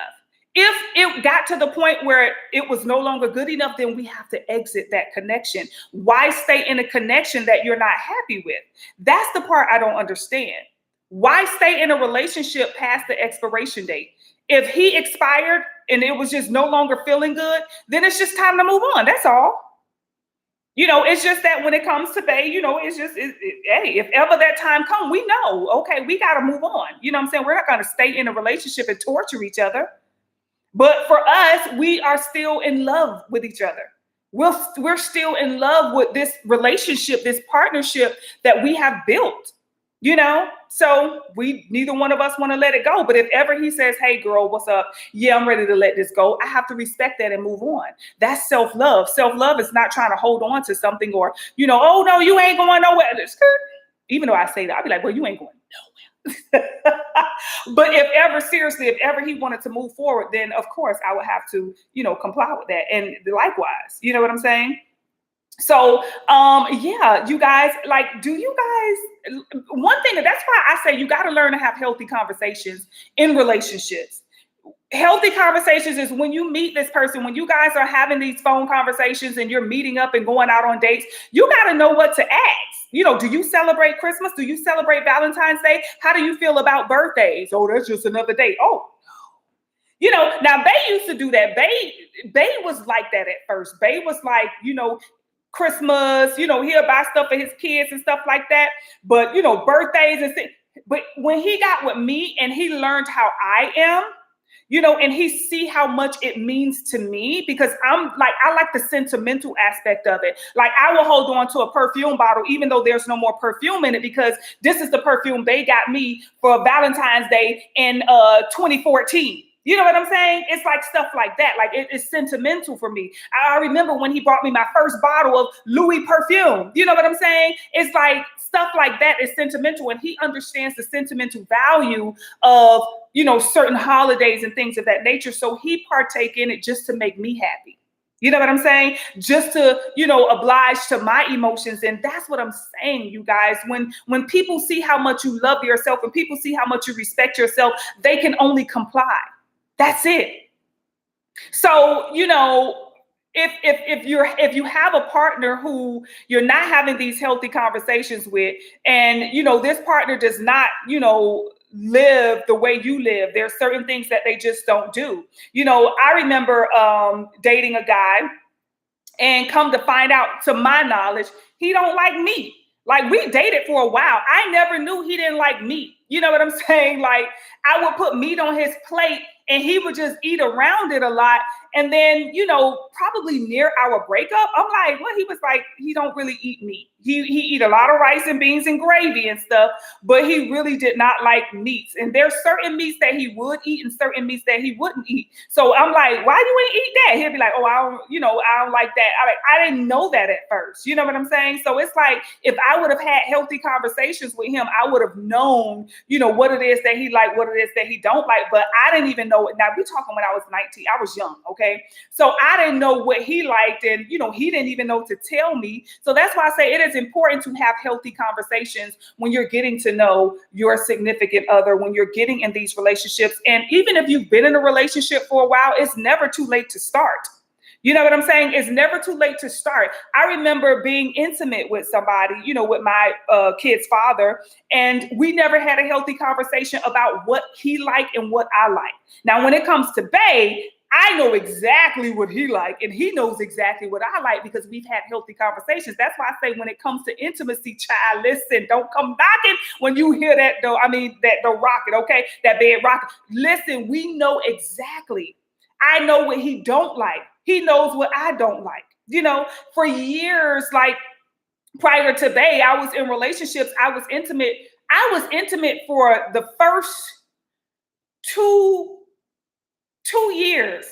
If it got to the point where it was no longer good enough, then we have to exit that connection. Why stay in a connection that you're not happy with? That's the part I don't understand. Why stay in a relationship past the expiration date? If he expired and it was just no longer feeling good, then it's just time to move on. That's all. It's just that when it comes to Bay, it's just, hey, if ever that time comes, we know, okay, we got to move on. You know what I'm saying? We're not going to stay in a relationship and torture each other. But for us, we are still in love with each other. We're still in love with this relationship, this partnership that we have built, So neither one of us want to let it go. But if ever he says, hey, girl, what's up? Yeah, I'm ready to let this go. I have to respect that and move on. That's self-love. Self-love is not trying to hold on to something or, oh, no, you ain't going nowhere. Even though I say that, I'll be like, well, you ain't going nowhere. But if ever he wanted to move forward, then of course I would have to, comply with that. And likewise, you know what I'm saying? So, yeah, you guys, one thing, that's why I say you got to learn to have healthy conversations in relationships. Healthy conversations is when you meet this person, when you guys are having these phone conversations and you're meeting up and going out on dates, you got to know what to ask. Do you celebrate Christmas? Do you celebrate Valentine's Day? How do you feel about birthdays? Oh, that's just another date. Oh, now Bay used to do that. Bay was like that at first. Bay was like, Christmas, he'll buy stuff for his kids and stuff like that. But, birthdays and things. But when he got with me and he learned how I am, and he see how much it means to me, because I like the sentimental aspect of it. Like, I will hold on to a perfume bottle, even though there's no more perfume in it, because this is the perfume they got me for Valentine's Day in 2014. You know what I'm saying? It's like stuff like that. Like, it's sentimental for me. I remember when he bought me my first bottle of Louis perfume. You know what I'm saying? It's like stuff like that is sentimental, and he understands the sentimental value of, certain holidays and things of that nature. So he partake in it just to make me happy. You know what I'm saying? Just to, oblige to my emotions. And that's what I'm saying, you guys. When people see how much you love yourself and people see how much you respect yourself, they can only comply. That's it. So, if you have a partner who you're not having these healthy conversations with, and, this partner does not, live the way you live, there's certain things that they just don't do. I remember dating a guy, and come to find out, to my knowledge, he don't like meat. Like, we dated for a while. I never knew he didn't like meat. You know what I'm saying? Like, I would put meat on his plate and he would just eat around it a lot. And then, probably near our breakup, I'm like, well, he was like, he don't really eat meat. He eat a lot of rice and beans and gravy and stuff, but he really did not like meats. And there's certain meats that he would eat and certain meats that he wouldn't eat. So I'm like, why you ain't eat that? He'll be like, oh, I don't like that. I didn't know that at first. You know what I'm saying? So it's like, if I would have had healthy conversations with him, I would have known, what it is that he liked, what it is that he don't like. But I didn't even know it. Now, we're talking when I was 19. I was young, okay? So I didn't know what he liked, and, he didn't even know to tell me. So that's why I say it is important to have healthy conversations when you're getting to know your significant other, when you're getting in these relationships. And even if you've been in a relationship for a while, it's never too late to start. You know what I'm saying? It's never too late to start. I remember being intimate with somebody, with my kid's father, and we never had a healthy conversation about what he liked and what I like. Now, when it comes to Bay, I know exactly what he like, and he knows exactly what I like, because we've had healthy conversations. That's why I say, when it comes to intimacy, child, listen, don't come knocking when you hear that door. That door rocket, okay? That bed rocket. Listen, we know exactly. I know what he don't like. He knows what I don't like. For years, like prior to Bay, I was in relationships. I was intimate for the first two years.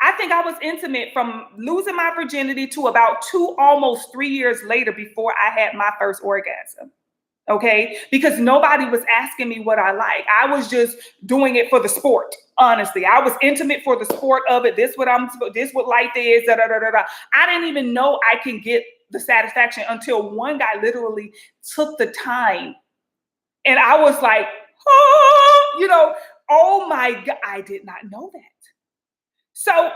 I think I was intimate from losing my virginity to about almost 3 years later, before I had my first orgasm. Okay, because nobody was asking me what I like. I was just doing it for the sport. Honestly, I was intimate for the sport of it. This what life is. Da, da, da, da, da. I didn't even know I can get the satisfaction until one guy literally took the time, and I was like, oh my God, I did not know that. So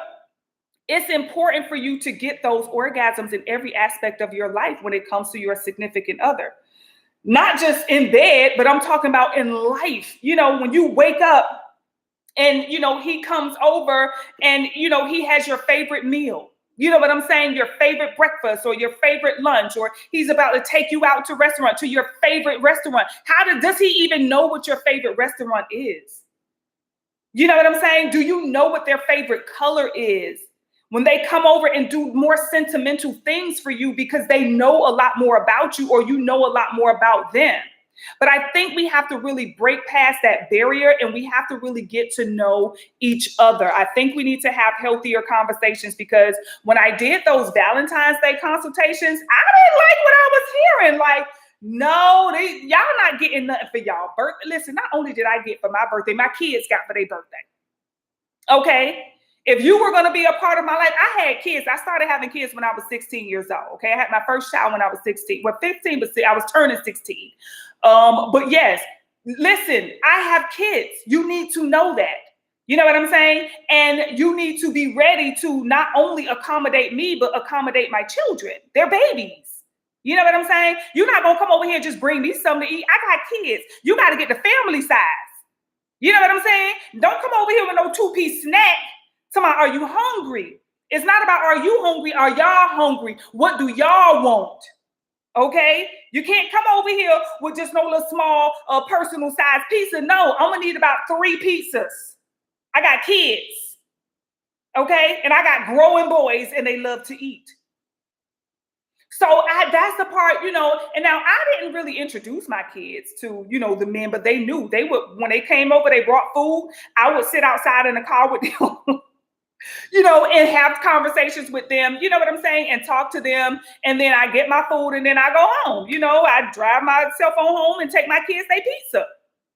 it's important for you to get those orgasms in every aspect of your life when it comes to your significant other. Not just in bed, but I'm talking about in life. When you wake up and, he comes over and, he has your favorite meal. You know what I'm saying? Your favorite breakfast or your favorite lunch, or he's about to take you out to restaurant, to your favorite restaurant. Does he even know what your favorite restaurant is? You know what I'm saying? Do you know what their favorite color is? When they come over and do more sentimental things for you because they know a lot more about you, or you know a lot more about them. But I think we have to really break past that barrier, and we have to really get to know each other. I think we need to have healthier conversations, because when I did those Valentine's Day consultations, I didn't like what I was hearing. Like, no, y'all not getting nothing for y'all birthday. Listen, not only did I get for my birthday, my kids got for their birthday. Okay. If you were going to be a part of my life, I had kids. I started having kids when I was 16 years old. Okay. I had my first child when I was 16. Well, 15, but I was turning 16. But yes, listen, I have kids. You need to know that. You know what I'm saying? And you need to be ready to not only accommodate me, but accommodate my children. They're babies. You know what I'm saying? You're not going to come over here and just bring me something to eat. I got kids. You got to get the family size. You know what I'm saying? Don't come over here with no 2-piece snack. Somebody, are you hungry? It's not about, are you hungry? Are y'all hungry? What do y'all want? Okay? You can't come over here with just no little small personal size pizza. No, I'm going to need about 3 pizzas. I got kids. Okay? And I got growing boys, and they love to eat. So that's the part, you know, and now I didn't really introduce my kids to, you know, the men, but they knew. They would, when they came over, they brought food. I would sit outside in the car with them, you know, and have conversations with them, you know what I'm saying, and talk to them. And then I get my food, and then I go home. You know, I drive my cell phone home and take my kids their pizza.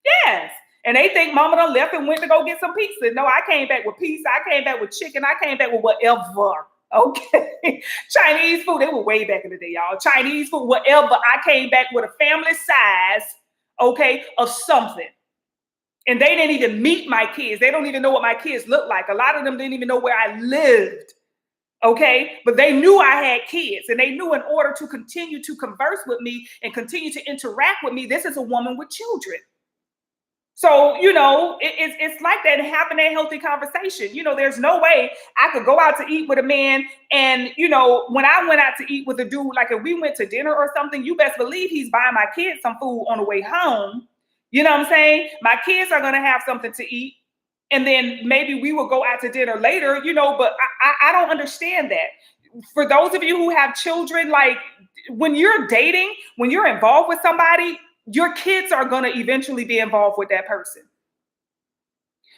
Yes. And they think mama done left and went to go get some pizza. No, I came back with pizza. I came back with chicken. I came back with whatever. Okay. Chinese food. They were way back in the day, y'all. Chinese food, whatever. I came back with a family size, okay, of something. And they didn't even meet my kids. They don't even know what my kids look like. A lot of them didn't even know where I lived. Okay. But they knew I had kids, and they knew in order to continue to converse with me and continue to interact with me, this is a woman with children. So, you know, it's like that, having a healthy conversation. You know, there's no way I could go out to eat with a man. And, you know, when I went out to eat with a dude, like if we went to dinner or something, you best believe he's buying my kids some food on the way home. You know what I'm saying? My kids are going to have something to eat. And then maybe we will go out to dinner later, you know, but I don't understand that. For those of you who have children, like when you're dating, when you're involved with somebody, your kids are going to eventually be involved with that person.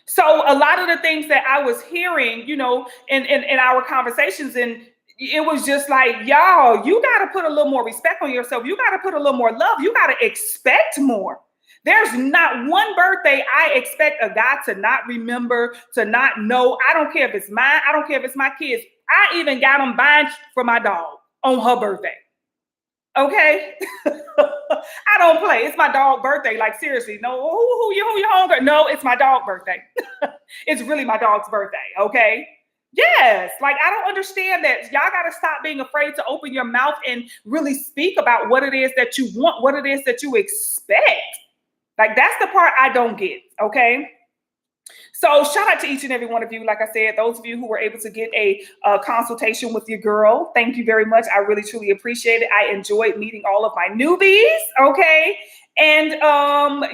So a lot of the things that I was hearing, you know, in our conversations, and it was just like, y'all, you got to put a little more respect on yourself. You got to put a little more love. You got to expect more. There's not one birthday I expect a guy to not remember, to not know. I don't care if it's mine. I don't care if it's my kids. I even got them buying for my dog on her birthday. Okay. I don't play. It's my dog's birthday. Like, seriously, no, who you hungry? No, it's my dog's birthday. It's really my dog's birthday. Okay. Yes. Like, I don't understand that. Y'all got to stop being afraid to open your mouth and really speak about what it is that you want, what it is that you expect. Like, that's the part I don't get. Okay. So shout out to each and every one of you. Like I said, those of you who were able to get a consultation with your girl, thank you very much. I really, truly appreciate it. I enjoyed meeting all of my newbies. Okay. And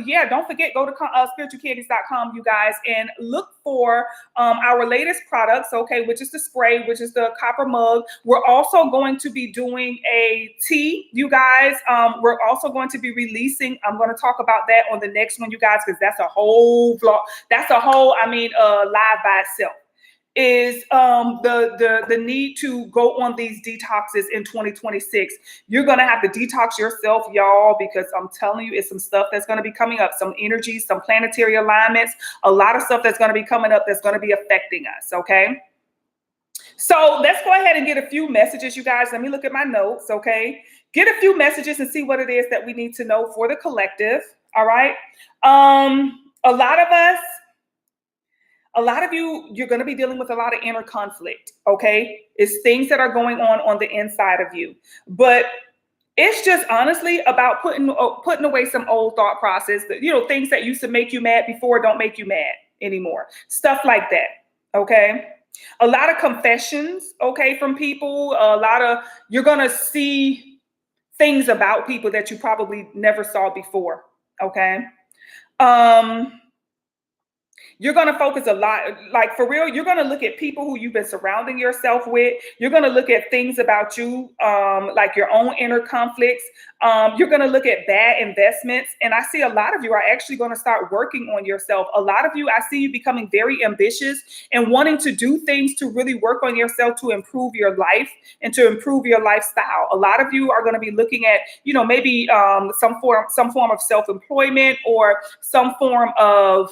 yeah, don't forget, go to spiritualcandies.com, you guys, and look for our latest products, okay, which is the spray, which is the copper mug. We're also going to be doing a tea, you guys. We're also going to be releasing, I'm going to talk about that on the next one, you guys, because that's a whole vlog. That's a whole, live by itself. Is the need to go on these detoxes in 2026. You're going to have to detox yourself, y'all, because I'm telling you, it's some stuff that's going to be coming up, some energy, some planetary alignments, a lot of stuff that's going to be coming up that's going to be affecting us, okay? So let's go ahead and get a few messages, you guys. Let me look at my notes, okay? Get a few messages and see what it is that we need to know for the collective, all right? A lot of you, you're going to be dealing with a lot of inner conflict, okay? It's things that are going on the inside of you. But it's just honestly about putting away some old thought process, you know, things that used to make you mad before don't make you mad anymore. Stuff like that, okay? A lot of confessions, okay, from people. You're going to see things about people that you probably never saw before, okay? Um, you're going to focus a lot, like for real, you're going to look at people who you've been surrounding yourself with. You're going to look at things about you, like your own inner conflicts. You're going to look at bad investments. And I see a lot of you are actually going to start working on yourself. A lot of you, I see you becoming very ambitious and wanting to do things to really work on yourself to improve your life and to improve your lifestyle. A lot of you are going to be looking at, maybe some form of self-employment or some form of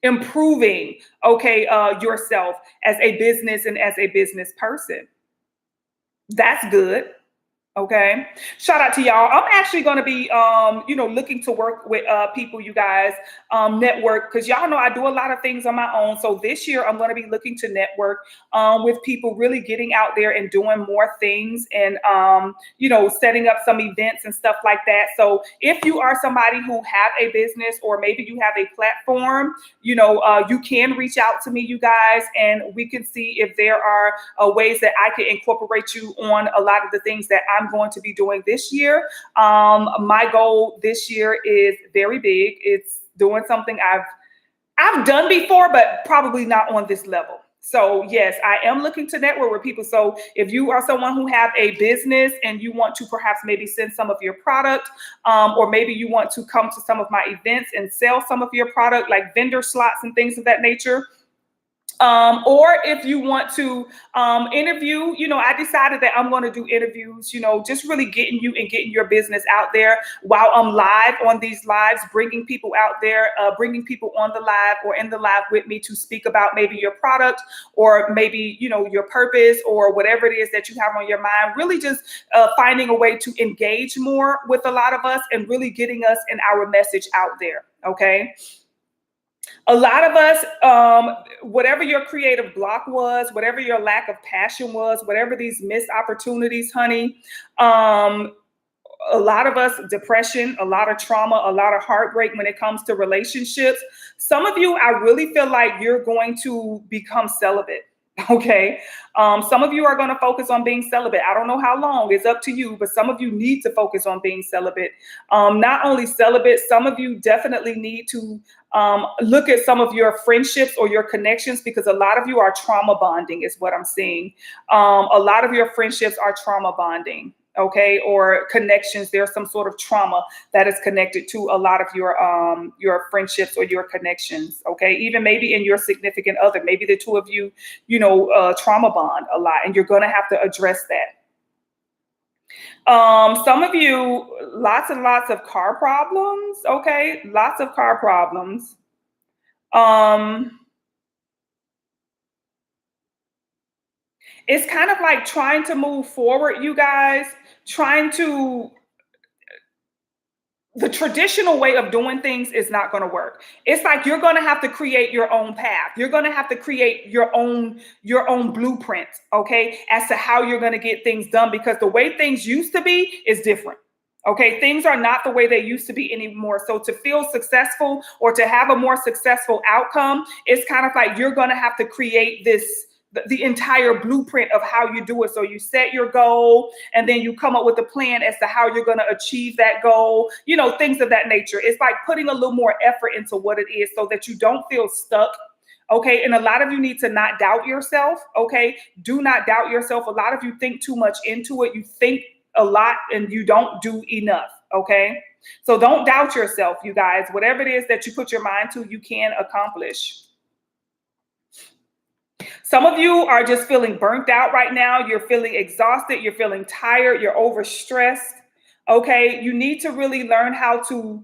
improving, okay, yourself as a business and as a business person. That's good. Okay. Shout out to y'all. I'm actually going to be, looking to work with people, you guys, network, because y'all know I do a lot of things on my own. So this year I'm going to be looking to network with people, really getting out there and doing more things and, setting up some events and stuff like that. So if you are somebody who have a business or maybe you have a platform, you can reach out to me, you guys, and we can see if there are ways that I can incorporate you on a lot of the things that I'm going to be doing this year. My goal this year is very big. It's doing something I've done before, but probably not on this level. So yes, I am looking to network with people. So if you are someone who have a business and you want to perhaps maybe send some of your product, or maybe you want to come to some of my events and sell some of your product, like vendor slots and things of that nature. Or if you want to interview, I decided that I'm going to do interviews, just really getting you and getting your business out there while I'm live on these lives, bringing people out there, bringing people on the live or in the live with me to speak about maybe your product or maybe, your purpose or whatever it is that you have on your mind, really just finding a way to engage more with a lot of us and really getting us and our message out there. Okay. A lot of us, whatever your creative block was, whatever your lack of passion was, whatever these missed opportunities, honey, a lot of us, depression, a lot of trauma, a lot of heartbreak when it comes to relationships. Some of you, I really feel like you're going to become celibate. Okay. Some of you are going to focus on being celibate. I don't know how long, it's up to you, but some of you need to focus on being celibate. Not only celibate, some of you definitely need to look at some of your friendships or your connections, because a lot of you are trauma bonding is what I'm seeing. A lot of your friendships are trauma bonding. Okay, or connections. There's some sort of trauma that is connected to a lot of your friendships or your connections. Okay, even maybe in your significant other, maybe the two of you, trauma bond a lot, and you're going to have to address that. Some of you, lots and lots of car problems. Okay, lots of car problems. It's kind of like trying to move forward, you guys, the traditional way of doing things is not going to work. It's like you're going to have to create your own path. You're going to have to create your own blueprint, okay, as to how you're going to get things done, because the way things used to be is different. Okay, things are not the way they used to be anymore. So to feel successful or to have a more successful outcome, it's kind of like you're going to have to create the entire blueprint of how you do it. So you set your goal and then you come up with a plan as to how you're going to achieve that goal, things of that nature. It's like putting a little more effort into what it is so that you don't feel stuck. Okay. And a lot of you need to not doubt yourself. Okay. Do not doubt yourself. A lot of you think too much into it. You think a lot and you don't do enough. Okay. So don't doubt yourself, you guys. Whatever it is that you put your mind to, you can accomplish. Some of you are just feeling burnt out right now. You're feeling exhausted. You're feeling tired. You're overstressed. Okay. You need to really learn how to,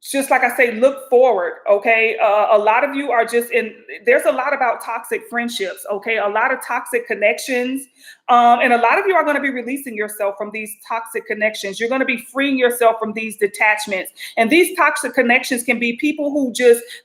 just like I say, look forward. Okay. A lot of you are there's a lot about toxic friendships. Okay. A lot of toxic connections. And a lot of you are going to be releasing yourself from these toxic connections. You're going to be freeing yourself from these detachments. And these toxic connections can be people who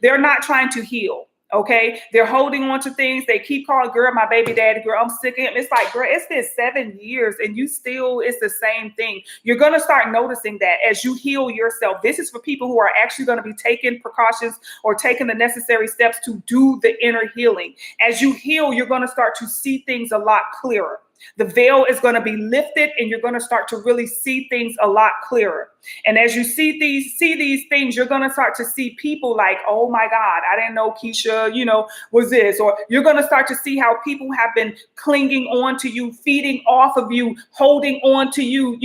they're not trying to heal. Okay, they're holding on to things. They keep calling, girl, my baby daddy, girl, I'm sick of him. It's like, girl, it's been 7 years and you still, it's the same thing. You're going to start noticing that as you heal yourself. This is for people who are actually going to be taking precautions or taking the necessary steps to do the inner healing. As you heal, you're going to start to see things a lot clearer. The veil is going to be lifted and you're going to start to really see things a lot clearer. And as you see these things, you're going to start to see people like, oh my God, I didn't know Keisha, was this. Or you're going to start to see how people have been clinging on to you, feeding off of you, holding on to you,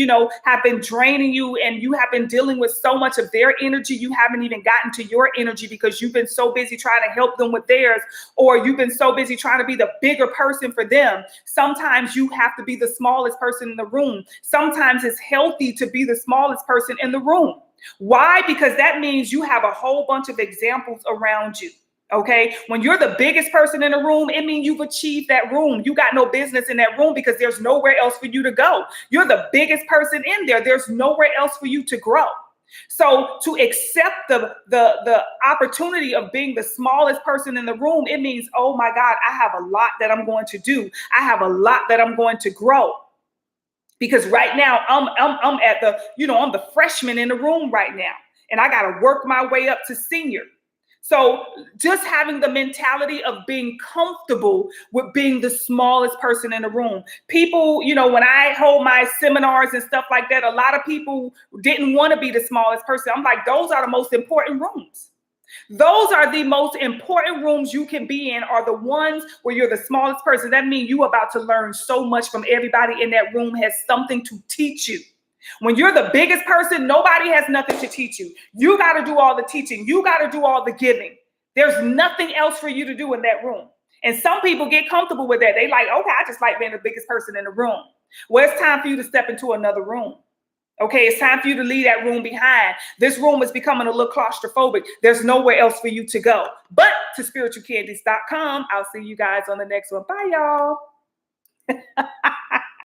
have been draining you, and you have been dealing with so much of their energy. You haven't even gotten to your energy because you've been so busy trying to help them with theirs, or you've been so busy trying to be the bigger person for them. Sometimes you have to be the smallest person in the room. Sometimes it's healthy to be the smallest person in the room. Why? Because that means you have a whole bunch of examples around you. Okay. When you're the biggest person in the room, it means you've achieved that room. You got no business in that room because there's nowhere else for you to go. You're the biggest person in there. There's nowhere else for you to grow. So to accept the opportunity of being the smallest person in the room, it means, oh my God, I have a lot that I'm going to do. I have a lot that I'm going to grow. Because right now I'm at the, I'm the freshman in the room right now, and I got to work my way up to senior. So just having the mentality of being comfortable with being the smallest person in the room. People, when I hold my seminars and stuff like that, a lot of people didn't want to be the smallest person. I'm like, those are the most important rooms. Those are the most important rooms you can be in, are the ones where you're the smallest person. That means you're about to learn so much from everybody in that room has something to teach you. When you're the biggest person, nobody has nothing to teach you. You got to do all the teaching. You got to do all the giving. There's nothing else for you to do in that room. And some people get comfortable with that. They like, okay, I just like being the biggest person in the room. Well, it's time for you to step into another room. Okay, it's time for you to leave that room behind. This room is becoming a little claustrophobic. There's nowhere else for you to go but to spiritualcandies.com. I'll see you guys on the next one. Bye, y'all.